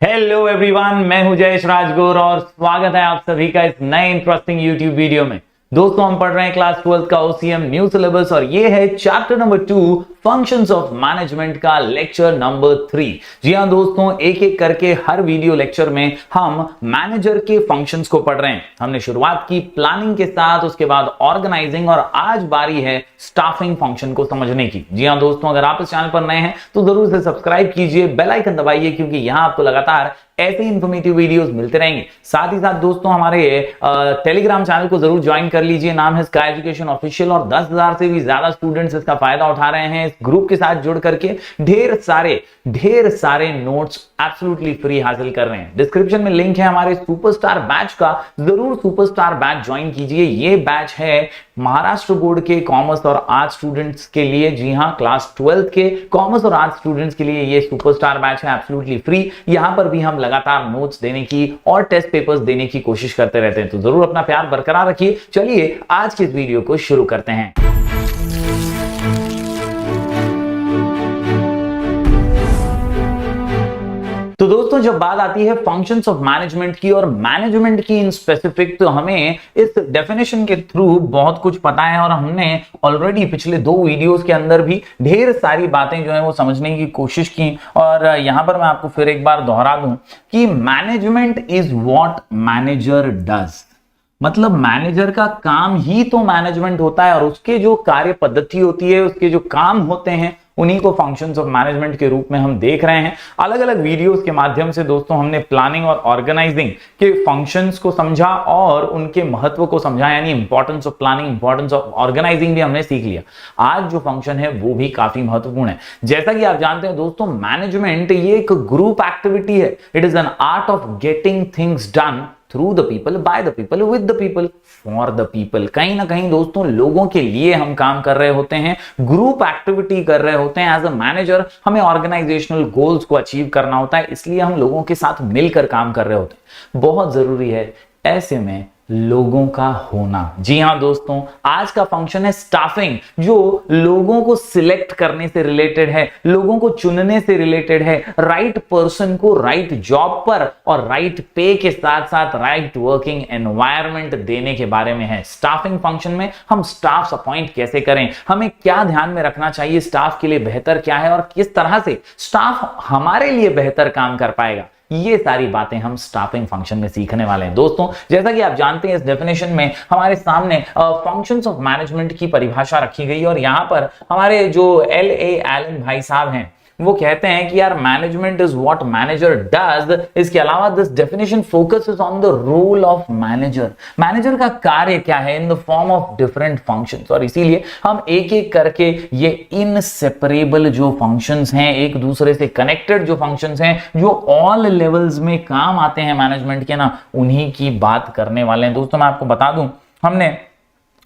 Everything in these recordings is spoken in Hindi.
हेलो एवरीवन, मैं हूं जयेश राजगुर और स्वागत है आप सभी का इस नए इंटरेस्टिंग यूट्यूब वीडियो में। दोस्तों, हम पढ़ रहे हैं क्लास 12 का ओसीएम न्यू सिलेबस और ये है chapter number 2 functions of management का लेक्चर नंबर 3। जी हां दोस्तों, एक एक करके हर वीडियो लेक्चर में हम मैनेजर के फंक्शंस को पढ़ रहे हैं। हमने शुरुआत की प्लानिंग के साथ, उसके बाद ऑर्गेनाइजिंग और आज बारी है स्टाफिंग फंक्शन को समझने की। जी हां दोस्तों, अगर आप इस चैनल पर नए हैं तो जरूर से सब्सक्राइब कीजिए, बेल आइकन दबाइए, क्योंकि यहां आपको लगातार ऐसे इंफॉर्मेटिव वीडियोस मिलते रहेंगे। साथ ही साथ दोस्तों, हमारे टेलीग्राम चैनल को जरूर ज्वाइन कर लीजिए, नाम है स्काई एजुकेशन ऑफिशियल और 10,000 से भी ज्यादा स्टूडेंट्स इसका फायदा उठा रहे हैं। इस ग्रुप के साथ जुड़ करके ढेर सारे नोट्स एब्सोल्युटली फ्री हासिल कर रहे हैं। डिस्क्रिप्शन में लिंक है हमारे सुपरस्टार बैच का, जरूर सुपरस्टार बैच ज्वाइन कीजिए। ये बैच है महाराष्ट्र बोर्ड के कॉमर्स और आर्ट्स स्टूडेंट्स के लिए। जी हां, क्लास 12 के कॉमर्स और आर्ट्स स्टूडेंट्स के लिए ये सुपरस्टार बैच है एब्सोल्युटली फ्री। यहां पर भी हम लगातार नोट्स देने की और टेस्ट पेपर्स देने की कोशिश करते रहते हैं, तो जरूर अपना प्यार बरकरार रखिए। चलिए आज के इस वीडियो को शुरू करते हैं। तो दोस्तों, जब बात आती है फंक्शंस ऑफ मैनेजमेंट की और मैनेजमेंट की इन स्पेसिफिक, तो हमें इस डेफिनेशन के थ्रू बहुत कुछ पता है और हमने ऑलरेडी पिछले 2 वीडियोस के अंदर भी ढेर सारी बातें जो है वो समझने की कोशिश की। और यहां पर मैं आपको फिर एक बार दोहरा दूं कि management is what manager does. मतलब मैनेजर का काम ही तो मैनेजमेंट होता है और उसके जो कार्य पद्धति होती है, उसके जो काम होते हैं, उन्हीं को फंक्शंस ऑफ मैनेजमेंट के रूप में हम देख रहे हैं। अलग अलग वीडियोस के माध्यम से दोस्तों हमने प्लानिंग और ऑर्गेनाइजिंग के फंक्शंस को समझा और उनके महत्व को समझा, यानी importance of planning, importance of organizing भी हमने सीख लिया। आज जो फंक्शन है वो भी काफी महत्वपूर्ण है। जैसा कि आप जानते हैं दोस्तों, मैनेजमेंट ये एक ग्रुप एक्टिविटी है। It is an art of getting things done through the people, by the people, with the people, for the people. कहीं ना कहीं दोस्तों लोगों के लिए हम काम कर रहे होते हैं, ग्रुप एक्टिविटी कर रहे होते हैं। एज अ मैनेजर हमें ऑर्गेनाइजेशनल गोल्स को अचीव करना होता है, इसलिए हम लोगों के साथ मिलकर काम कर रहे होते हैं। बहुत जरूरी है ऐसे में लोगों का होना। जी हां दोस्तों, आज का फंक्शन है स्टाफिंग, जो लोगों को सिलेक्ट करने से रिलेटेड है, लोगों को चुनने से रिलेटेड है, राइट पर्सन को राइट जॉब पर और राइट पे के साथ साथ राइट वर्किंग एनवायरनमेंट देने के बारे में है। स्टाफिंग फंक्शन में हम स्टाफ अपॉइंट कैसे करें, हमें क्या ध्यान में रखना चाहिए, स्टाफ के लिए बेहतर क्या है और किस तरह से स्टाफ हमारे लिए बेहतर काम कर पाएगा, ये सारी बातें हम स्टाफिंग फंक्शन में सीखने वाले हैं। दोस्तों, जैसा कि आप जानते हैं, इस डेफिनेशन में हमारे सामने फंक्शंस ऑफ मैनेजमेंट की परिभाषा रखी गई और यहां पर हमारे जो L.A. एलन भाई साहब हैं वो कहते हैं कि यार management is what manager does. इसके अलावा this definition focuses on the role of manager. Manager का कार्य क्या है in the form of different functions, और इसीलिए हम एक एक करके ये इनसेपरेबल जो फंक्शंस हैं, एक दूसरे से कनेक्टेड जो फंक्शंस हैं, जो ऑल लेवल्स में काम आते हैं मैनेजमेंट के ना, उन्हीं की बात करने वाले हैं। दोस्तों, मैं आपको बता दूं, हमने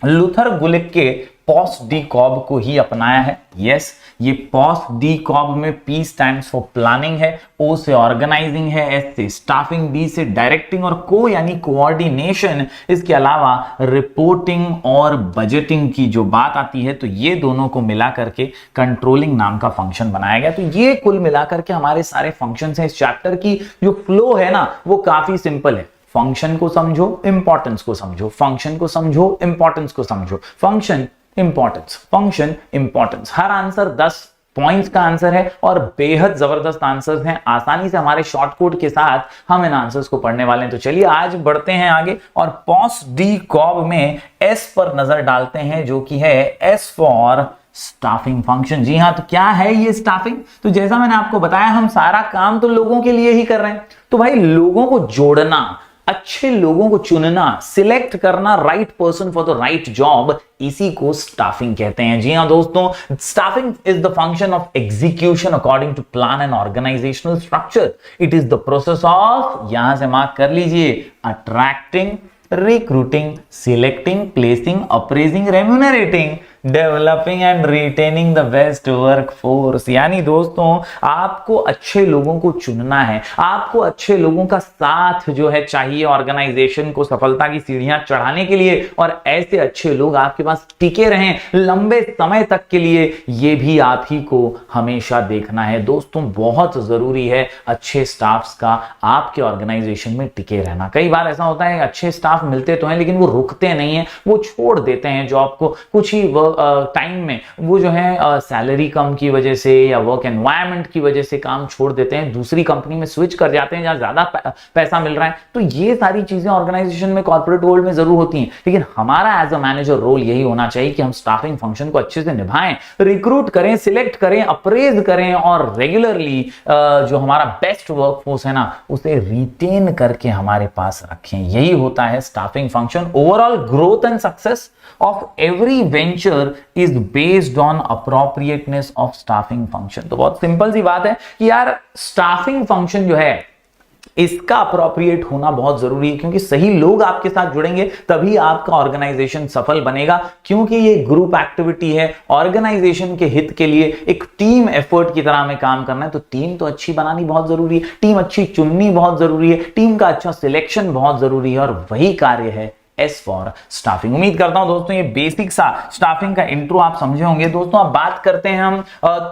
लूथर गुलिक के पॉस्ट डी कॉब को ही अपनाया है। यस, ये पॉस्ट डी कॉब में P स्टैंड्स फॉर प्लानिंग है, O से ऑर्गेनाइजिंग है, S से स्टाफिंग, D से डायरेक्टिंग और को यानी कोऑर्डिनेशन। इसके अलावा रिपोर्टिंग और बजटिंग की जो बात आती है, तो ये दोनों को मिला करके कंट्रोलिंग नाम का फंक्शन बनाया गया। तो ये कुल मिलाकर के हमारे सारे फंक्शंस हैं। इस चैप्टर की जो फ्लो है ना, वो काफी सिंपल है। फंक्शन को समझो, इंपॉर्टेंस को समझो, फंक्शन को समझो, इंपॉर्टेंस को समझो, फंक्शन इंपॉर्टेंस, फंक्शन इंपॉर्टेंस। हर आंसर 10 पॉइंट्स का आंसर है और बेहद जबरदस्त आंसर्स हैं। आसानी से हमारे शॉर्ट कोड के साथ हम इन आंसर्स को पढ़ने वाले हैं। तो चलिए आज बढ़ते हैं आगे और पॉस्ट डी कॉब में S पर नजर डालते हैं, जो कि है S फॉर स्टाफिंग फंक्शन। जी हां, तो क्या है ये स्टाफिंग? तो जैसा मैंने आपको बताया, हम सारा काम तो लोगों के लिए ही कर रहे हैं। तो भाई, लोगों को जोड़ना, अच्छे लोगों को चुनना, सिलेक्ट करना right person for the right job, इसी को स्टाफिंग कहते हैं। जी हां दोस्तों, staffing is the function of execution according to plan and organisational structure. It is the process of, यहां से मार्क कर लीजिए, attracting, recruiting, selecting, placing, appraising, remunerating developing and retaining the best work force. यानी दोस्तों आपको अच्छे लोगों को चुनना है, आपको अच्छे लोगों का साथ जो है चाहिए ऑर्गेनाइजेशन को सफलता की सीढ़ियां चढ़ाने के लिए, और ऐसे अच्छे लोग आपके पास टिके रहें लंबे समय तक के लिए, ये भी आप ही को हमेशा देखना है। दोस्तों बहुत जरूरी है अच्छे स्टाफ्स का आपके ऑर्गेनाइजेशन में टिके रहना। कई बार ऐसा होता है अच्छे स्टाफ मिलते तो हैं लेकिन वो रुकते नहीं है, वो छोड़ देते हैं जॉब को कुछ ही टाइम में, वो जो है सैलरी कम की वजह से या वर्क एनवायरनमेंट की वजह से काम छोड़ देते हैं, दूसरी कंपनी में स्विच कर जाते हैं जहां ज्यादा पैसा मिल रहा है। तो ये सारी चीजें ऑर्गेनाइजेशन में कॉर्पोरेट वर्ल्ड में जरूर होती हैं, लेकिन हमारा एज अ मैनेजर रोल यही होना चाहिए कि हम स्टाफिंग फंक्शन को अच्छे से निभाएं, रिक्रूट करें, सिलेक्ट करें, अप्रेज करें और रेगुलरली जो हमारा बेस्ट वर्कफोर्स है ना उसे रिटेन करके हमारे पास रखें। यही होता है staffing function. Overall growth and success of every venture is based on appropriateness of staffing function। तो बहुत सिंपल सी बात है कि यार स्टाफिंग फंक्शन जो है इसका अप्रोप्रिएट होना बहुत जरूरी है, क्योंकि सही लोग आपके साथ जुड़ेंगे तभी आपका ऑर्गेनाइजेशन सफल बनेगा, क्योंकि ये ग्रुप एक्टिविटी है। ऑर्गेनाइजेशन के हित के लिए एक टीम एफर्ट की तरह में काम करना है, तो टीम तो अच्छी बनानी बहुत जरूरी है, टीम अच्छी चुननी बहुत जरूरी है, टीम का अच्छा सिलेक्शन बहुत जरूरी है, और वही कार्य है एस फॉर स्टाफिंग। उम्मीद करता हूं दोस्तों ये बेसिक सा स्टाफिंग का इंट्रो आप समझे होंगे। दोस्तों अब बात करते हैं हम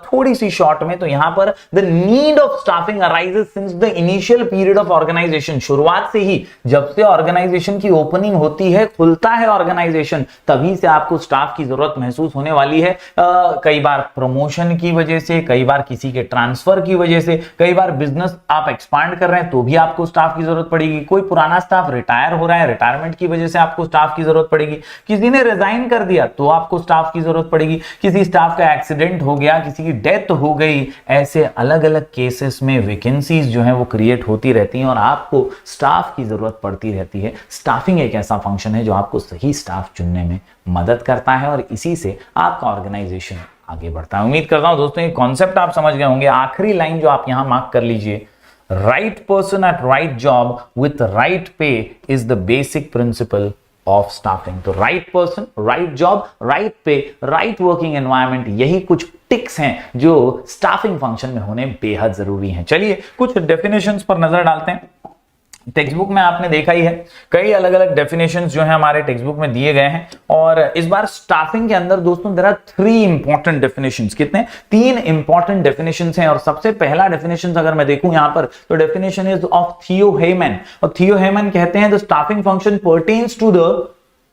थोड़ी सी शॉर्ट में। तो यहां पर the need of staffing arises since the initial period of organization. शुरुआत से ही जब से ऑर्गेनाइजेशन की ओपनिंग होती है, खुलता है ऑर्गेनाइजेशन, तभी से आपको स्टाफ की जरूरत महसूस होने वाली है। कई बार प्रमोशन की वजह से, कई बार किसी के ट्रांसफर की वजह से, कई बार बिजनेस आप एक्सपांड कर रहे हैं तो भी आपको स्टाफ की जरूरत पड़ेगी। कोई पुराना स्टाफ रिटायर हो रहा है, रिटायरमेंट की वजह से आपको स्टाफ की जरूरत पड़ेगी। किसी ने रिजाइन कर दिया तो आपको स्टाफ की जरूरत पड़ेगी। किसी स्टाफ का एक्सीडेंट हो गया, किसी की डेथ हो गई, ऐसे अलग अलग केसेस में वैकेंसीज जो है वो क्रिएट होती रहती हैं और आपको स्टाफ की जरूरत पड़ती रहती है। स्टाफिंग एक ऐसा फंक्शन है जो आपको सही स्टाफ चुनने में मदद करता है और इसी से आपका ऑर्गेनाइजेशन आगे बढ़ता है। उम्मीद करता हूं दोस्तों ये कॉन्सेप्ट आप समझ गए होंगे। आखिरी लाइन जो आप यहां मार्क कर लीजिए, right person at right job with right pay is the basic principle of staffing। तो right person, right job, right pay, right working environment, यही कुछ टिक्स हैं जो स्टाफिंग फंक्शन में होने बेहद जरूरी हैं। चलिए कुछ डेफिनेशंस पर नजर डालते हैं। टेक्स्ट बुक में आपने देखा ही है कई अलग अलग डेफिनेशंस जो है हमारे टेक्स्ट बुक में दिए गए हैं, और इस बार स्टाफिंग के अंदर दोस्तों देयर आर 3 इंपॉर्टेंट डेफिनेशंस। कितने? 3 इंपॉर्टेंट डेफिनेशंस हैं। और सबसे पहला डेफिनेशन अगर मैं देखूं यहां पर तो डेफिनेशन इज ऑफ थियो हेमन। और थियो हेमन कहते हैं the staffing function pertains to the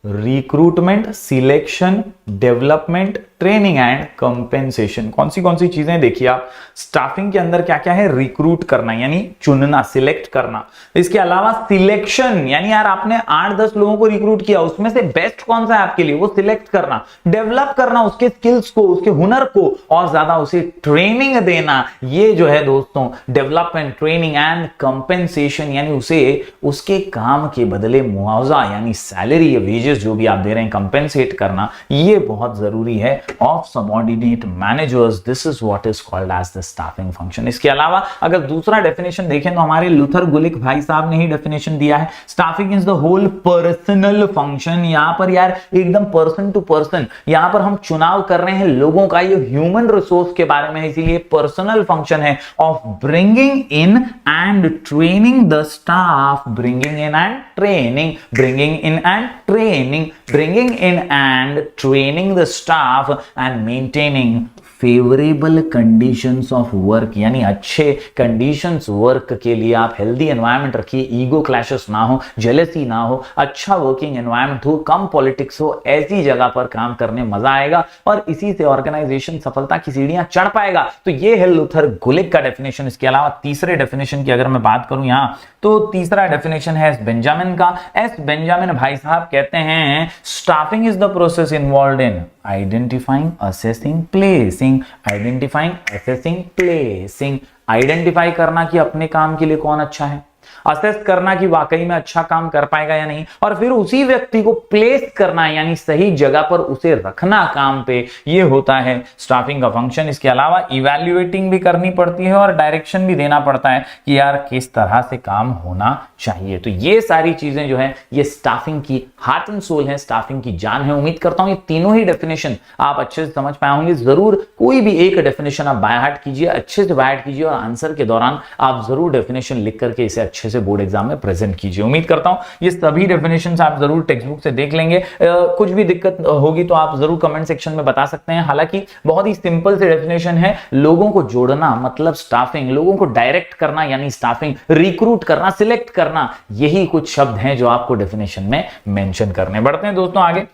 recruitment, selection, development, training and compensation. कौन सी चीजें देखिए आप स्टाफिंग के अंदर क्या क्या है? रिक्रूट करना यानी चुनना, सिलेक्ट करना। इसके अलावा सिलेक्शन यानी यार आपने 8-10 लोगों को रिक्रूट किया, उसमें से बेस्ट कौन सा है आपके लिए, वो सिलेक्ट करना। डेवलप करना उसके स्किल्स को, उसके हुनर को, और ज्यादा उसे ट्रेनिंग देना। ये जो है दोस्तों डेवलपमेंट, ट्रेनिंग एंड कंपेंसेशन यानी उसे उसके काम के बदले मुआवजा यानी सैलरी या वेजेस जो भी आप दे रहे हैं कंपेंसेट करना, ये बहुत जरूरी है। Of subordinate managers, this is what is called as the staffing function. इसके अलावा अगर दूसरा डेफिनेशन देखें तो हमारे लुथर गुलिक भाई साहब ने ही डेफिनेशन दिया है, staffing is the whole personnel function. यहां पर यार एकदम पर्सन टू पर्सन, यहां पर हम चुनाव कर रहे हैं लोगों का, ये ह्यूमन रिसोर्स के बारे में, इसीलिए पर्सनल फंक्शन है of bringing in and training the staff, bringing in and training, bringing in and training, bringing in and training the staff and maintaining favourable conditions of work यानी अच्छे कंडीशंस वर्क के लिए आप हेल्दी एनवायरनमेंट रखिए, ईगो क्लैशेस ना हो, जेलसी ना हो, अच्छा वर्किंग एनवायरनमेंट हो, कम पॉलिटिक्स हो, ऐसी जगह पर काम करने मजा आएगा और इसी से ऑर्गेनाइजेशन सफलता की सीढ़ियां चढ़ पाएगा। तो ये है लुथर गुलिक का डेफिनेशन। इसके अलावा तीसरे डेफिनेशन की अगर मैं बात करूं यहां तो तीसरा डेफिनेशन है एस बेंजामिन का। एस बेंजामिन भाई साहब कहते हैं staffing is the process involved in identifying, assessing, placing, identifying, assessing, placing. Identify करना कि अपने काम के लिए कौन अच्छा है, असेस करना कि वाकई में अच्छा काम कर पाएगा या नहीं, और फिर उसी व्यक्ति को प्लेस करना यानी सही जगह पर उसे रखना काम पे, ये होता है स्टाफिंग का फंक्शन। इसके अलावा इवैल्यूएटिंग भी करनी पड़ती है और डायरेक्शन भी देना पड़ता है कि यार किस तरह से काम होना चाहिए। तो ये सारी चीजें जो है ये स्टाफिंग की हार्ट एंड सोल है, स्टाफिंग की जान है। उम्मीद करता हूं ये तीनों ही डेफिनेशन आप अच्छे से समझ पाए होंगे। जरूर कोई भी एक डेफिनेशन आप बाय हार्ट कीजिए, अच्छे से बाय हार्ट कीजिए और आंसर के दौरान आप जरूर डेफिनेशन लिख करके इसे अच्छे से बोर्ड एग्जाम में प्रेजेंट कीजिए। उम्मीद करता हूं ये सभी डेफिनेशंस आप जरूर टेक्स्ट बुक से देख लेंगे। कुछ भी दिक्कत होगी तो आप जरूर कमेंट सेक्शन में बता सकते हैं। हालांकि बहुत ही सिंपल से डेफिनेशन है, लोगों को जोड़ना मतलब स्टाफिंग, लोगों को डायरेक्ट करना यानी स्टाफिंग, रिक्रूट करना, सिलेक्ट करना, यही कुछ शब्द हैं जो आपको डेफिनेशन में मेंशन करने। बढ़ते हैं दोस्तों आगे।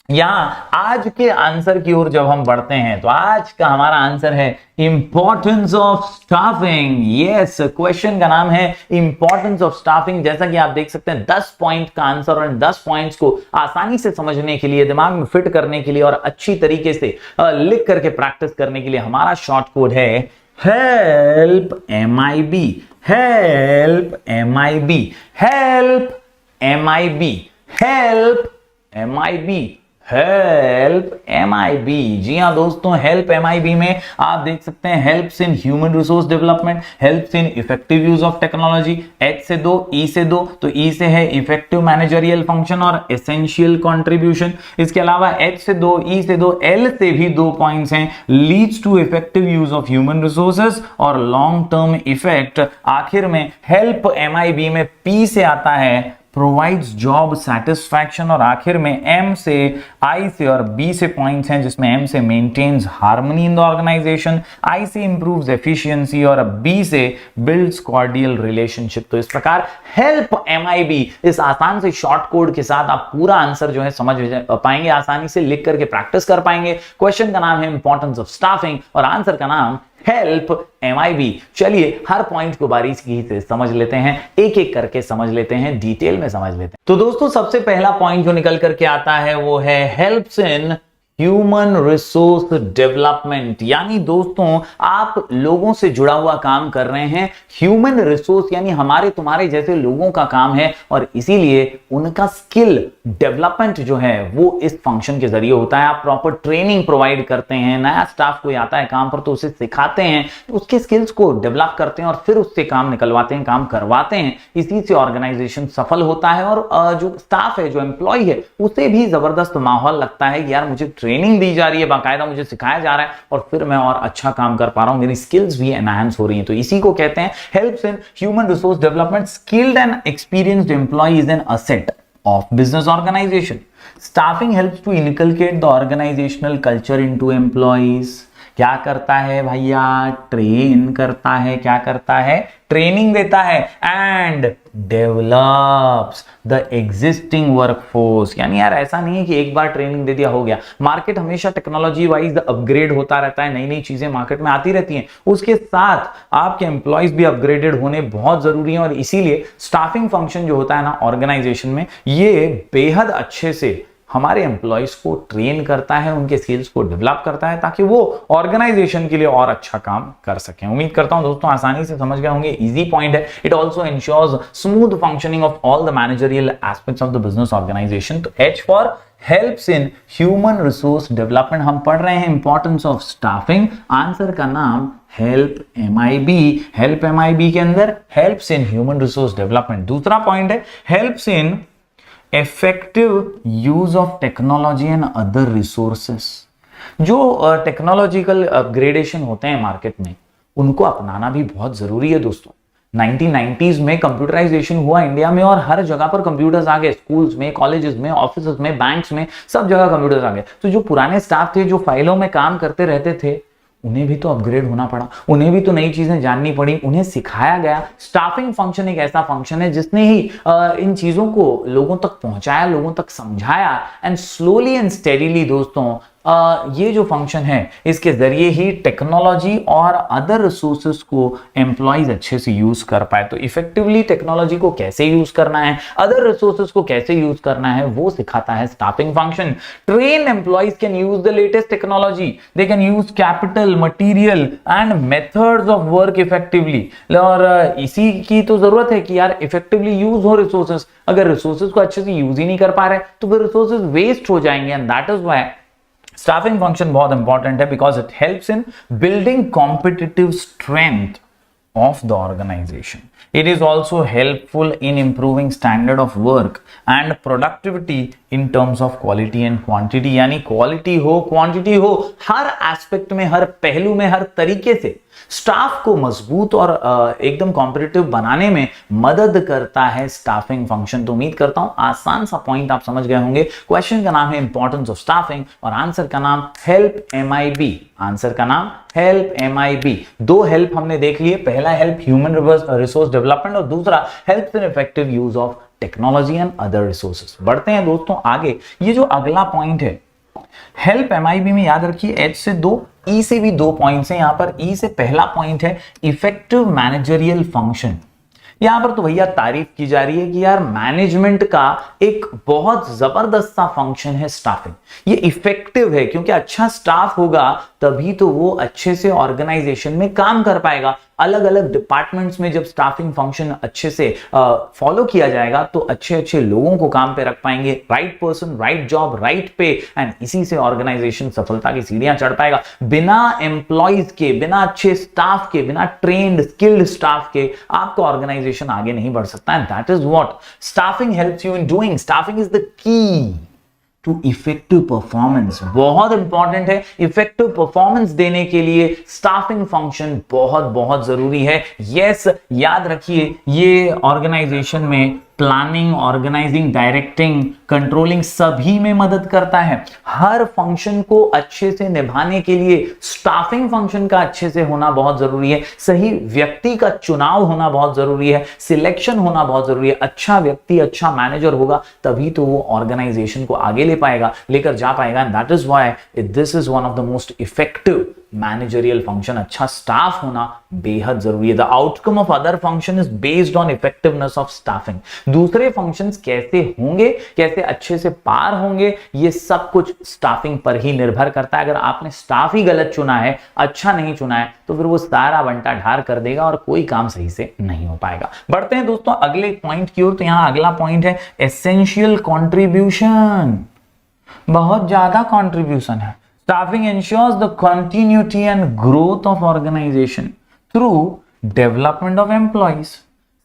यहां आज के आंसर की ओर जब हम बढ़ते हैं तो आज का हमारा आंसर है importance of staffing. Yes, question का नाम है इंपॉर्टेंस ऑफ स्टाफिंग। जैसा कि आप देख सकते हैं 10 पॉइंट का आंसर, और इन 10 पॉइंट्स को आसानी से समझने के लिए, दिमाग में फिट करने के लिए और अच्छी तरीके से लिख करके प्रैक्टिस करने के लिए हमारा शॉर्ट कोड है help MIB, help MIB, help MIB, help MIB, help MIB। जी हाँ दोस्तों, हेल्प MIB में आप देख सकते हैं helps in human resource development, helps in effective use of technology. H से 2, E से 2, तो E से है इफेक्टिव मैनेजरियल फंक्शन और एसेंशियल कंट्रीब्यूशन। इसके अलावा H से 2, E से 2, L से भी 2 पॉइंट्स हैं, leads to effective use of human resources और लॉन्ग टर्म इफेक्ट। आखिर में हेल्प MIB में P से आता है प्रोवाइड्स जॉब सेटिस्फैक्शन, और आखिर में M से, I से और B से पॉइंट्स हैं, जिसमें M से maintains harmony in the organization, I से इंप्रूव्स एफिशिएंसी और B से बिल्ड्स कॉर्डियल रिलेशनशिप। तो इस प्रकार हेल्प MIB इस आसान से शॉर्ट कोड के साथ आप पूरा आंसर जो है समझ पाएंगे, आसानी से लिख करके प्रैक्टिस कर पाएंगे। क्वेश्चन का नाम है इंपॉर्टेंस ऑफ स्टाफिंग और आंसर का नाम हेल्प MIB। चलिए हर पॉइंट को बारीकी से समझ लेते हैं, एक एक करके समझ लेते हैं, डिटेल में समझ लेते हैं। तो दोस्तों सबसे पहला पॉइंट जो निकल करके आता है वो है helps in human resource development. यानी दोस्तों आप लोगों से जुड़ा हुआ काम कर रहे हैं, ह्यूमन रिसोर्स यानी हमारे तुम्हारे जैसे लोगों का काम है, और इसीलिए उनका स्किल डेवलपमेंट जो है वो इस फंक्शन के जरिए होता है। आप प्रॉपर ट्रेनिंग प्रोवाइड करते हैं, नया स्टाफ कोई आता है काम पर तो उसे सिखाते हैं, उसके स्किल्स को डेवलप करते हैं और फिर उससे काम निकलवाते हैं, काम करवाते हैं। इसी से ऑर्गेनाइजेशन सफल होता है और जो स्टाफ है, जो एम्प्लॉय है, उसे भी जबरदस्त माहौल लगता है कि यार मुझे ट्रेनिंग दी जा रही है, बाकायदा मुझे सिखाया जा रहा है और फिर मैं और अच्छा काम कर पा रहा हूं, मेरी स्किल्स भी एनहांस हो रही हैं। तो इसी को कहते हैं helps in human resource development. Skilled and experienced employee is an asset of business organization. Staffing helps to inculcate the organizational culture into employees. क्या करता है भैया? ट्रेन करता है। क्या करता है? ट्रेनिंग देता है। And develops the existing workforce. यानी यार ऐसा नहीं है कि एक बार ट्रेनिंग दे दिया हो गया। मार्केट हमेशा टेक्नोलॉजी वाइज अपग्रेड होता रहता है, नई नई चीजें मार्केट में आती रहती हैं, उसके साथ आपके एम्प्लॉयज भी अपग्रेडेड होने बहुत जरूरी है। और इसीलिए स्टाफिंग फंक्शन जो होता है ना ऑर्गेनाइजेशन में, ये बेहद अच्छे से हमारे एम्प्लॉयज को ट्रेन करता है, उनके स्किल्स को डेवलप करता है ताकि वो ऑर्गेनाइजेशन के लिए और अच्छा काम कर सकें। उम्मीद करता हूं दोस्तों आसानी से समझ गए होंगे, इजी पॉइंट है। It also ensures smooth functioning of all the managerial aspects of the business organization. तो H for helps in human resource development. हम पढ़ रहे हैं इंपॉर्टेंस ऑफ स्टाफिंग, आंसर का नाम हेल्प MIB। हेल्प MIB के अंदर helps in human resource development. दूसरा पॉइंट है helps in effective use of technology and other resources। जो टेक्नोलॉजिकल अपग्रेडेशन होते हैं मार्केट में, उनको अपनाना भी बहुत जरूरी है दोस्तों। 1990s में कंप्यूटराइजेशन हुआ इंडिया में और हर जगह पर कंप्यूटर्स आ गए, स्कूल्स में, कॉलेजेस में, ऑफिसेज में, बैंक्स में, सब जगह कंप्यूटर्स आ गए। तो जो पुराने स्टाफ थे, जो फाइलों में काम करते रहते थे, उन्हें भी तो अपग्रेड होना पड़ा, उन्हें भी तो नई चीजें जाननी पड़ी, उन्हें सिखाया गया। स्टाफिंग फंक्शन एक ऐसा फंक्शन है जिसने ही इन चीजों को लोगों तक पहुंचाया, लोगों तक समझाया, एंड स्लोली एंड स्टेडीली दोस्तों ये जो फंक्शन है इसके जरिए ही टेक्नोलॉजी और अदर रिसोर्सेज को एम्प्लॉइज अच्छे से यूज कर पाए। तो इफेक्टिवली टेक्नोलॉजी को कैसे यूज करना है, अदर रिसोर्सेज को कैसे यूज करना है, वो सिखाता है staffing function. Train employees can use the latest technology, they can use capital, material and methods of work effectively. और इसी की तो जरूरत है कि यार इफेक्टिवली यूज हो रिसोर्सेज। अगर रिसोर्सेज को अच्छे से यूज ही नहीं कर पा रहे तो फिर रिसोर्सेज वेस्ट हो जाएंगे। And that is why staffing function बहुत इंपॉर्टेंट है, because it helps in building competitive strength of the organization. It is also helpful in improving standard of work and productivity in terms of quality and quantity. यानी quality हो, quantity हो, हर एस्पेक्ट में, हर पहलू में, हर तरीके से स्टाफ को मजबूत और एकदम कॉम्पिटिटिव बनाने में मदद करता है स्टाफिंग फंक्शन। तो उम्मीद करता हूं आसान सा पॉइंट आप समझ गए होंगे। क्वेश्चन का नाम है इंपॉर्टेंस ऑफ स्टाफिंग और आंसर का नाम हेल्प MIB। आंसर का नाम हेल्प MIB। दो हेल्प हमने देख लिए, पहला हेल्प ह्यूमन रिसोर्स डेवलपमेंट और दूसरा help in effective use of technology and other resources. बढ़ते हैं दोस्तों आगे। ये जो अगला पॉइंट है हेल्प MIB में, याद रखिए H से 2, E से भी 2 पॉइंट्स हैं। यहां पर E से पहला पॉइंट है इफेक्टिव मैनेजरियल फंक्शन। यहां पर तो भैया तारीफ की जा रही है कि यार मैनेजमेंट का एक बहुत जबरदस्त सा फंक्शन है स्टाफिंग। ये इफेक्टिव है क्योंकि अच्छा स्टाफ होगा तभी तो वो अच्छे से ऑर्गेनाइजेशन में काम कर पाएगा। अलग अलग डिपार्टमेंट्स में जब स्टाफिंग फंक्शन अच्छे से फॉलो किया जाएगा तो अच्छे अच्छे लोगों को काम पे रख पाएंगे। Right person, right job, right पे, एंड इसी से ऑर्गेनाइजेशन सफलता की सीढ़ियां चढ़ पाएगा। बिना एम्प्लॉइज के, बिना अच्छे स्टाफ के, बिना ट्रेन्ड स्किल्ड स्टाफ के आपका ऑर्गेनाइजेशन आगे नहीं बढ़ सकता। And that is what staffing helps you in doing. Staffing is the key to effective performance. बहुत इंपॉर्टेंट है, इफेक्टिव परफॉर्मेंस देने के लिए स्टाफिंग फंक्शन बहुत बहुत जरूरी है। यस, याद रखिए ये ऑर्गेनाइजेशन में प्लानिंग, ऑर्गेनाइजिंग, डायरेक्टिंग, कंट्रोलिंग सभी में मदद करता है। हर फंक्शन को अच्छे से निभाने के लिए स्टाफिंग फंक्शन का अच्छे से होना बहुत जरूरी है। सही व्यक्ति का चुनाव होना बहुत जरूरी है, सिलेक्शन होना बहुत जरूरी है। अच्छा व्यक्ति, अच्छा मैनेजर होगा तभी तो वो ऑर्गेनाइजेशन को आगे ले पाएगा, लेकर जा पाएगा। And that is why this is one of the most effective managerial function. अच्छा स्टाफ होना बेहद जरूरी है। The outcome of other function is based on effectiveness of staffing. दूसरे फंक्शंस कैसे होंगे, कैसे अच्छे से पार होंगे, ये सब कुछ स्टाफिंग पर ही निर्भर करता है। अगर आपने स्टाफ ही गलत चुना है, अच्छा नहीं चुना है, तो फिर वो सारा बंटा ढार कर देगा और कोई काम सही से नहीं हो पाएगा। बढ़ते हैं दोस्तों अगले पॉइंट की ओर। तो यहां अगला पॉइंट है एसेंशियल कंट्रीब्यूशन। बहुत ज्यादा कंट्रीब्यूशन है। Staffing ensures the continuity and growth of organization through development of employees.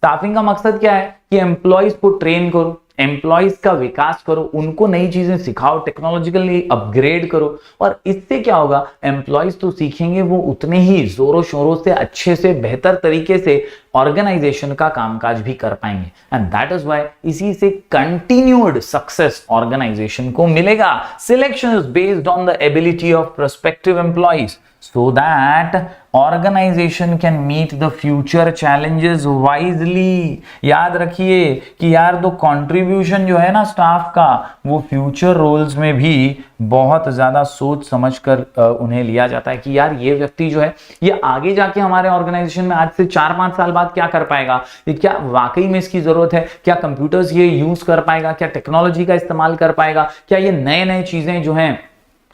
Staffing का मकसद क्या है कि एम्प्लॉइज को ट्रेन करो, एम्प्लॉइज का विकास करो, उनको नई चीजें सिखाओ, टेक्नोलॉजिकली अपग्रेड करो। और इससे क्या होगा, एम्प्लॉइज तो सीखेंगे, वो उतने ही जोरों शोरों से, अच्छे से, बेहतर तरीके से ऑर्गेनाइजेशन का कामकाज भी कर पाएंगे। एंड दैट इज व्हाई इसी से कंटिन्यूड सक्सेस ऑर्गेनाइजेशन को मिलेगा। Selection is based on the ability of prospective employees so that organization can meet the future challenges wisely। याद रखिए कि यार तो कंट्रीब्यूशन जो है ना स्टाफ का, वो फ्यूचर रोल्स में भी बहुत ज्यादा सोच समझकर उन्हें लिया जाता है कि यार ये व्यक्ति जो है ये आगे जाके हमारे ऑर्गेनाइजेशन में आज से 4-5 साल बाद क्या कर पाएगा, ये क्या वाकई में इसकी जरूरत है, क्या कंप्यूटर्स ये यूज कर पाएगा, क्या टेक्नोलॉजी का इस्तेमाल कर पाएगा, क्या ये नए नए चीजें जो हैं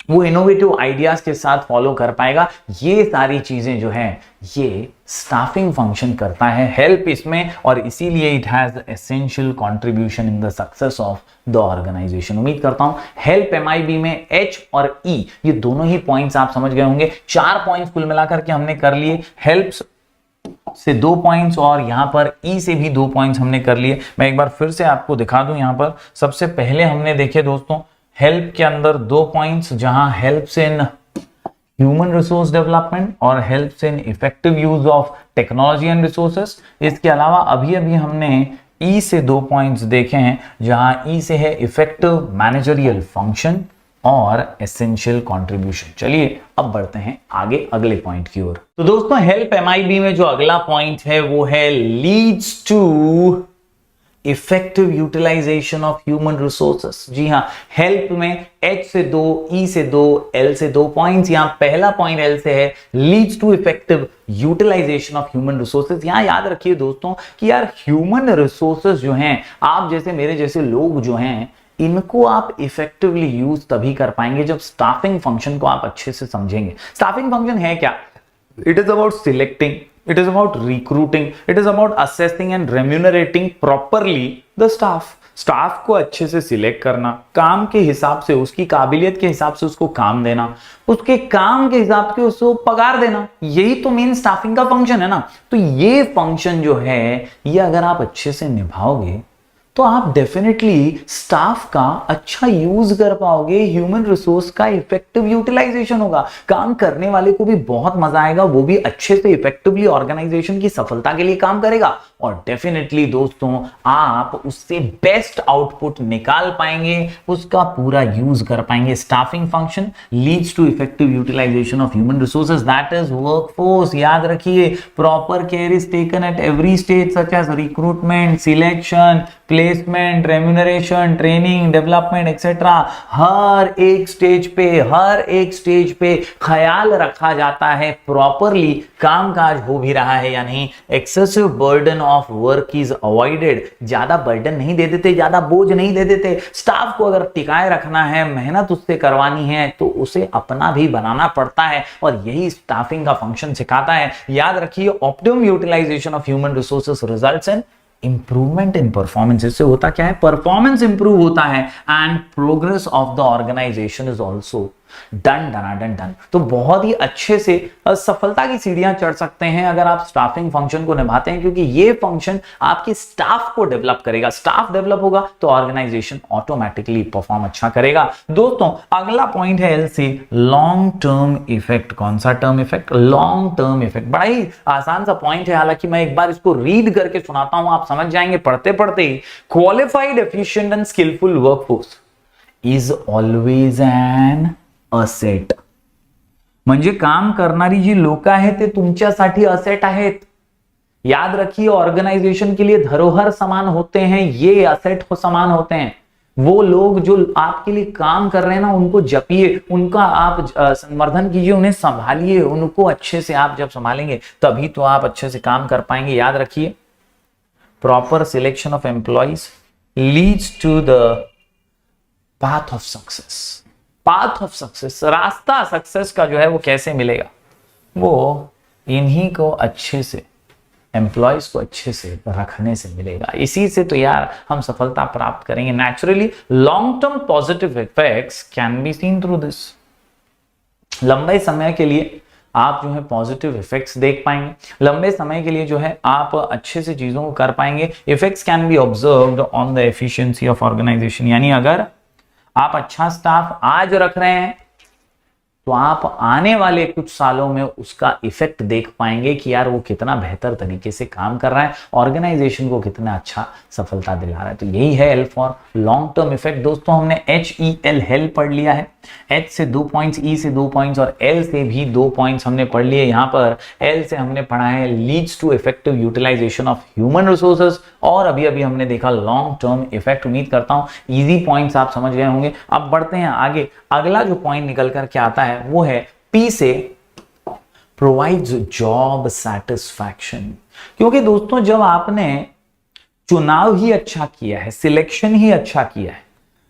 वो इनोवेटिव आइडियाज के साथ फॉलो कर पाएगा। ये सारी चीजें जो हैं ये स्टाफिंग फंक्शन करता है हेल्प इसमें, और इसीलिए it has essential contribution in the success of the organization. उम्मीद करता हूं हेल्प MIB में H और E ये दोनों ही पॉइंट्स आप समझ गए होंगे। 4 पॉइंट्स कुल मिलाकर के हमने कर लिए। हेल्प्स से 2 पॉइंट्स और यहां पर E से भी 2 पॉइंट्स हमने कर लिए। मैं एक बार फिर से आपको दिखा दूं। यहां पर सबसे पहले हमने देखे दोस्तों हेल्प के अंदर 2 पॉइंट्स, जहां helps in human resource development और helps in effective use of technology and resources. इसके अलावा अभी अभी हमने E से 2 पॉइंट्स देखे हैं, जहां E से है इफेक्टिव मैनेजरियल फंक्शन और एसेंशियल कंट्रीब्यूशन। चलिए अब बढ़ते हैं आगे अगले पॉइंट की ओर। तो दोस्तों हेल्प MIB में जो अगला पॉइंट है वो है leads to effective utilisation of human resources. जी हाँ, हेल्प में H से 2, E से 2, L से 2 पॉइंट्स। यहां पहला पॉइंट L से है, leads to effective utilisation of human resources. यहां याद रखिए दोस्तों कि यार ह्यूमन रिसोर्सेज जो हैं, आप जैसे मेरे जैसे लोग जो हैं, इनको आप इफेक्टिवली यूज तभी कर पाएंगे जब स्टाफिंग फंक्शन को आप अच्छे से समझेंगे। स्टाफिंग फंक्शन है क्या? It is about selecting, it is about recruiting, it is about assessing and remunerating properly the staff। Staff को अच्छे से सिलेक्ट करना, काम के हिसाब से, उसकी काबिलियत के हिसाब से उसको काम देना, उसके काम के हिसाब से उसको पगार देना, यही तो मेन स्टाफिंग का फंक्शन है ना। तो ये फंक्शन जो है, ये अगर आप अच्छे से निभाओगे तो आप डेफिनेटली स्टाफ का अच्छा यूज कर पाओगे, ह्यूमन रिसोर्स का इफेक्टिव यूटिलाइजेशन होगा, काम करने वाले को भी बहुत मजा आएगा, वो भी अच्छे से इफेक्टिवली ऑर्गेनाइजेशन की सफलता के लिए काम करेगा और डेफिनेटली दोस्तों आप उससे बेस्ट आउटपुट निकाल पाएंगे, उसका पूरा यूज कर पाएंगे। Staffing function leads to effective utilisation of human resources, that is workforce. याद रखिए, proper care is taken at every stage such as recruitment, selection, placement, remuneration, training, development etcetera. हर एक स्टेज पे ख्याल रखा जाता है प्रॉपरली कामकाज हो भी रहा है या नहीं। Excessive burden of work is avoided, ज्यादा बर्डन नहीं दे देते, ज्यादा बोझ नहीं दे देते। स्टाफ को अगर टिकाए रखना है, मेहनत उससे करवानी है तो उसे अपना भी बनाना पड़ता है और यही स्टाफिंग का फंक्शन सिखाता है। याद रखिए, optimum utilization of human resources results in improvement in performance. इससे होता क्या है? परफॉर्मेंस इंप्रूव होता है and progress of the organization is also done. तो बहुत ही अच्छे से सफलता की सीढ़ियां चढ़ सकते हैं अगर आप स्टाफिंग फंक्शन को निभाते हैं, क्योंकि ये फंक्शन आपके स्टाफ को डेवलप करेगा। स्टाफ डेवलप होगा तो ऑर्गेनाइजेशन ऑटोमेटिकली परफॉर्म अच्छा करेगा। दोस्तों अगला पॉइंट है L से, लॉन्ग टर्म इफेक्ट। कौन सा term effect? Long term effect. बड़ा ही आसान सा पॉइंट है, हालांकि मैं एक बार इसको रीड करके सुनाता हूं, आप समझ जाएंगे पढ़ते पढ़ते ही। Qualified, efficient and skilful workforce is always an asset. म्हणजे काम करणारी जी लोक आहेत ते तुमच्यासाठी असेट आहेत। याद रखिए, ऑर्गेनाइजेशन के लिए धरोहर समान होते हैं, ये असेट समान होते हैं। वो लोग जो आपके लिए काम कर रहे हैं ना, उनको जपिए, उनका आप संवर्धन कीजिए, उन्हें संभालिए। उनको अच्छे से आप जब संभालेंगे तभी तो आप अच्छे से काम कर पाएंगे। याद रखिए, proper selection of employees leads to the path of success. Path of success, रास्ता सक्सेस का जो है वो कैसे मिलेगा? वो इन्हीं को अच्छे से, एम्प्लॉयज को अच्छे से रखने से मिलेगा। इसी से तो यार हम सफलता प्राप्त करेंगे naturally. Long term positive effects can be seen through this. लंबे समय के लिए आप जो है पॉजिटिव इफेक्ट्स देख पाएंगे, लंबे समय के लिए जो है आप अच्छे से चीजों को कर पाएंगे। Effects can be observed on the efficiency of organization. यानी अगर आप अच्छा स्टाफ आज रख रहे हैं तो आप आने वाले कुछ सालों में उसका इफेक्ट देख पाएंगे कि यार वो कितना बेहतर तरीके से काम कर रहा है, ऑर्गेनाइजेशन को कितना अच्छा सफलता दिला रहा है। तो यही है L for long term effect. दोस्तों हमने HEL हेल्प पढ़ लिया है। H से 2 पॉइंट्स, E से 2 पॉइंट्स और L से भी 2 पॉइंट्स हमने पढ़ लिए। यहां पर L से हमने पढ़ा है leads to effective utilisation of human resources और अभी अभी हमने देखा लॉन्ग टर्म इफेक्ट। उम्मीद करता हूं इजी पॉइंट्स आप समझ गए होंगे। अब बढ़ते हैं आगे। अगला जो पॉइंट निकल कर के आता है वो है P से, प्रोवाइड्स जॉब सैटिस्फैक्शन। क्योंकि दोस्तों जब आपने चुनाव ही अच्छा किया है, सिलेक्शन ही अच्छा किया है,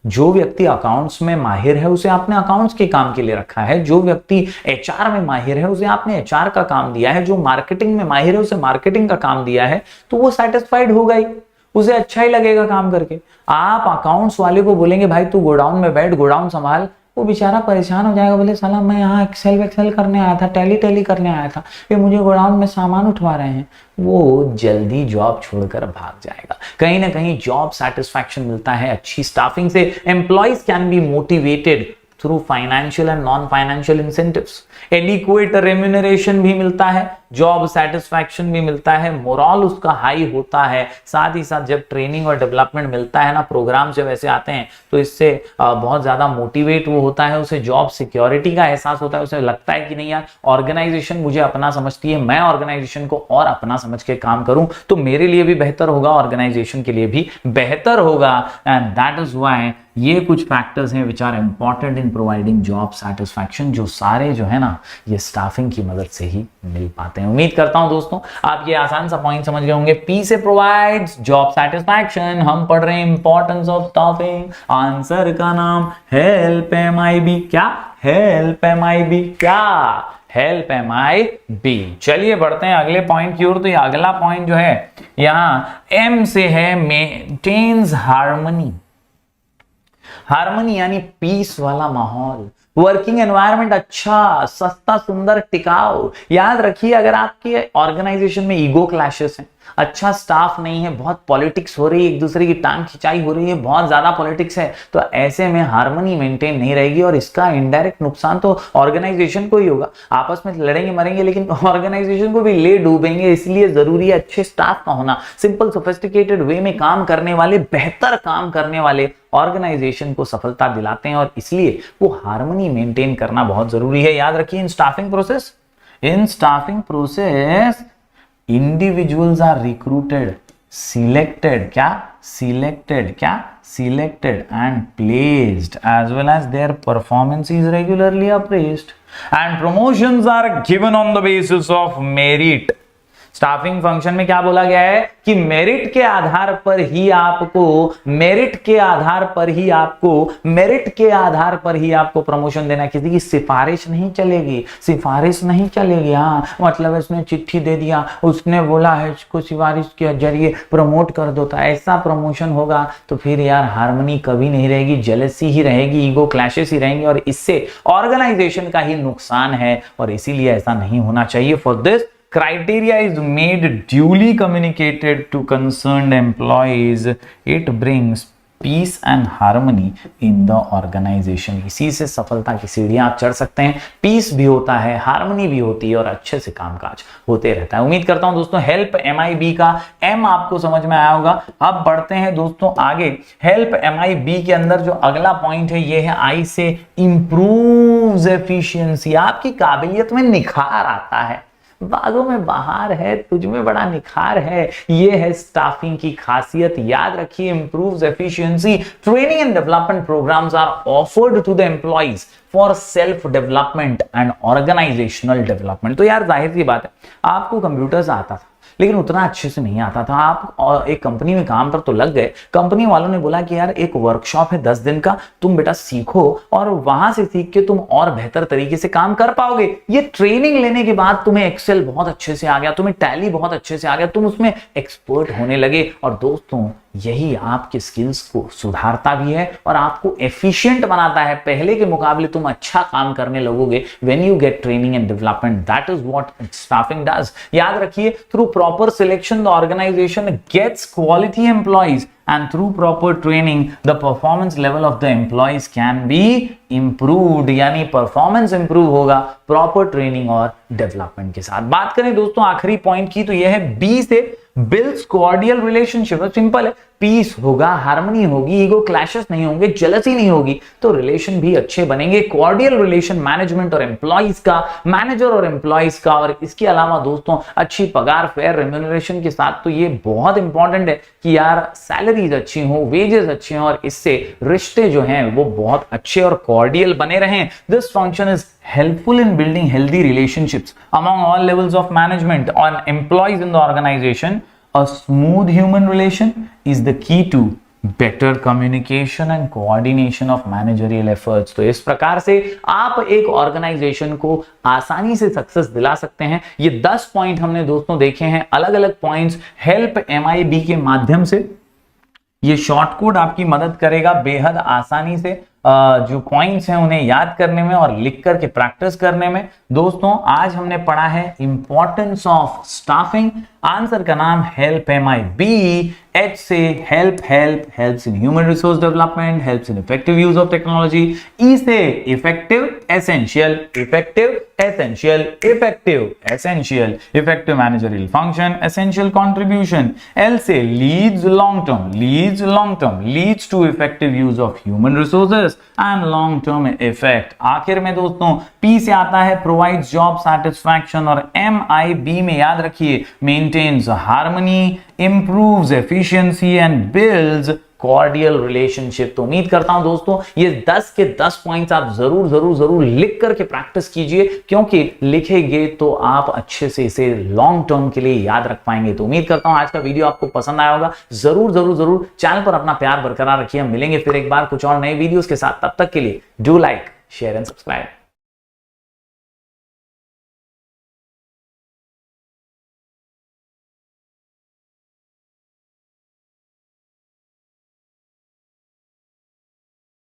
जो व्यक्ति अकाउंट्स में माहिर है उसे आपने अकाउंट्स के काम के लिए रखा है, जो व्यक्ति HR में माहिर है उसे आपने HR का काम दिया है, जो मार्केटिंग में माहिर है उसे मार्केटिंग का काम दिया है, तो वो सेटिस्फाइड होगा ही, उसे अच्छा ही लगेगा काम करके। आप अकाउंट्स वाले को बोलेंगे भाई तू गोडाउन में बैठ, गोडाउन संभाल, वो बेचारा परेशान हो जाएगा, बोले साला मैं यहाँ एक्सेल करने आया था, टैली करने आया था, ये मुझे गोडाउन में सामान उठवा रहे हैं। वो जल्दी जॉब छोड़कर भाग जाएगा। कहीं ना कहीं जॉब सेटिस्फैक्शन मिलता है अच्छी स्टाफिंग से। Employees can be motivated through financial and non financial incentives. Adequate remuneration भी मिलता है, जॉब सेटिस्फैक्शन भी मिलता है, मोरल उसका हाई होता है। साथ ही साथ जब ट्रेनिंग और डेवलपमेंट मिलता है ना, प्रोग्राम जब ऐसे आते हैं तो इससे बहुत ज्यादा मोटिवेट वो होता है, उसे जॉब सिक्योरिटी का एहसास होता है, उसे लगता है कि नहीं यार ऑर्गेनाइजेशन मुझे अपना समझती है, मैं ऑर्गेनाइजेशन को और अपना समझ के काम करूं तो मेरे लिए भी बेहतर होगा, ऑर्गेनाइजेशन के लिए भी बेहतर होगा। एंड दैट इज व्हाई ये कुछ फैक्टर्स हैं which are important in providing job satisfaction, जो सारे जो है ना ये स्टाफिंग की मदद से ही मिल पाते हैं। उम्मीद करता हूं दोस्तों आप ये आसान सा पॉइंट समझ गए होंगे। पी से प्रोवाइड्स जॉब सेटिस्फैक्शन, हम पढ़ रहे हैं इंपॉर्टेंस ऑफ स्टाफिंग, आंसर का नाम हेल्प MIB। क्या हेल्प MIB? क्या हेल्प MIB? चलिए बढ़ते हैं अगले पॉइंट की ओर। तो ये अगला पॉइंट जो है यहाँ M से है, मेंटेन्स हार्मनी। हार्मनी यानी पीस वाला माहौल, वर्किंग एनवायरनमेंट अच्छा, सस्ता, सुंदर, टिकाऊ। याद रखिए अगर आपके ऑर्गेनाइजेशन में ईगो क्लैशेस हैं, अच्छा स्टाफ नहीं है, बहुत पॉलिटिक्स हो रही है, एक दूसरे की टांग खिंचाई हो रही है, बहुत ज्यादा पॉलिटिक्स है, तो ऐसे में हार्मनी मेंटेन नहीं रहेगी और इसका इनडायरेक्ट नुकसान तो ऑर्गेनाइजेशन को ही होगा। आपस में लड़ेंगे मरेंगे लेकिन ऑर्गेनाइजेशन को भी ले डूबेंगे। इसलिए जरूरी है अच्छे स्टाफ का होना, सिंपल सोफिस्टिकेटेड वे में काम करने वाले, बेहतर काम करने वाले ऑर्गेनाइजेशन को सफलता दिलाते हैं और इसलिए वो हार्मनी मेंटेन करना बहुत जरूरी है। याद रखिए in staffing process individuals are recruited, selected and placed, as well as their performance is regularly appraised, and promotions are given on the basis of merit। Staffing function में क्या बोला गया है कि मेरिट के आधार पर ही आपको प्रमोशन देना, किसी की सिफारिश नहीं चलेगी। हाँ मतलब इसने चिट्ठी दे दिया, उसने बोला है इसको सिफारिश के जरिए प्रमोट कर दो, तो ऐसा प्रमोशन होगा तो फिर यार हार्मनी कभी नहीं रहेगी, जेलसी ही रहेगी, ईगो क्लैशेस ही रहेंगे और इससे ऑर्गेनाइजेशन का ही नुकसान है और इसीलिए ऐसा नहीं होना चाहिए। For this criteria is made duly communicated to concerned employees, it brings peace and harmony in the organization। इसी से सफलता की सीढ़ियां आप चढ़ सकते हैं, पीस भी होता है, हार्मनी भी होती है और अच्छे से कामकाज होते रहता है। उम्मीद करता हूं दोस्तों हेल्प MIB का M आपको समझ में आया होगा। अब बढ़ते हैं दोस्तों आगे। हेल्प MIB के अंदर जो अगला पॉइंट है ये है I से इंप्रूव्स एफिशिएंसी। आपकी काबिलियत में निखार आता है, बागों में बहार है, तुझ में बड़ा निखार है, ये है स्टाफिंग की खासियत। याद रखिए improves efficiency, training and development programs are offered to the employees for self development and organizational development. तो यार जाहिर सी बात है आपको कंप्यूटर्स आता था लेकिन उतना अच्छे से नहीं आता था। आप एक कंपनी में काम पर तो लग गए, कंपनी वालों ने बोला कि यार एक वर्कशॉप है 10 दिन का, तुम बेटा सीखो और वहां से सीख के तुम और बेहतर तरीके से काम कर पाओगे। ये ट्रेनिंग लेने के बाद तुम्हें एक्सेल बहुत अच्छे से आ गया, तुम्हें टैली बहुत अच्छे से आ गया, तुम उसमें एक्सपर्ट होने लगे और दोस्तों यही आपके स्किल्स को सुधारता भी है और आपको एफिशिएंट बनाता है। पहले के मुकाबले तुम अच्छा काम करने लगोगे when you get training and development. That is what staffing does. याद रखिए through proper selection the organization gets quality employees and through proper training the performance level of the employees can be improved। यानी परफॉर्मेंस इंप्रूव होगा प्रॉपर ट्रेनिंग और डेवलपमेंट के साथ। बात करें दोस्तों आखिरी पॉइंट की तो यह है बी से बिल्ड्स कॉर्डियल रिलेशनशिप। सिंपल है, पीस होगा, हार्मनी होगी, ईगो क्लैशेस नहीं होंगे, जेलसी नहीं होगी तो रिलेशन भी अच्छे बनेंगे। कॉर्डियल रिलेशन मैनेजमेंट और एम्प्लॉइज का, मैनेजर और एम्प्लॉइज का, और इसके अलावा दोस्तों अच्छी पगार, फेयर रेम्यूनरेशन के साथ। तो ये बहुत इंपॉर्टेंट है कि यार सैलरीज अच्छी हो, वेजेस अच्छे हो और इससे रिश्ते जो हैं वो बहुत अच्छे और कॉर्डियल बने रहें। This function is helpful in building healthy relationships among all levels of management and employees in the organization। A smooth human relation is the key to better communication and coordination of managerial efforts। तो इस प्रकार से आप एक ऑर्गेनाइजेशन को आसानी से सक्सेस दिला सकते हैं। ये 10 पॉइंट हमने दोस्तों देखे हैं, अलग अलग पॉइंट्स हेल्प MIB के माध्यम से। ये शॉर्ट कोड आपकी मदद करेगा बेहद आसानी से जो पॉइंट्स हैं उन्हें याद करने में और लिख करके प्रैक्टिस करने में। दोस्तों आज हमने पढ़ा है इंपॉर्टेंस ऑफ स्टाफिंग। आंसर का नाम हेल्प MIB। H से help, helps in human resource development, helps in effective use of technology. E से effective, essential, effective, essential, effective, essential, effective managerial function, essential contribution. L से leads long term, leads to effective use of human resources and long term effect. आखिर में दोस्तों P से आता है प्रोवाइड्स जॉब सैटिस्फैक्शन और MIB में याद रखिए maintains harmony, improves efficiency and builds cordial relationship। तो उम्मीद करता हूं दोस्तों ये 10 के 10 पॉइंट्स आप जरूर लिख करके प्रैक्टिस कीजिए, क्योंकि लिखेंगे तो आप अच्छे से इसे लॉन्ग टर्म के लिए याद रख पाएंगे। तो उम्मीद करता हूं आज का वीडियो आपको पसंद आया होगा। जरूर चैनल पर अपना प्यार बरकरार रखिए। हम मिलेंगे फिर एक बार कुछ और नए वीडियोस के साथ। तब तक के लिए do like, share and subscribe.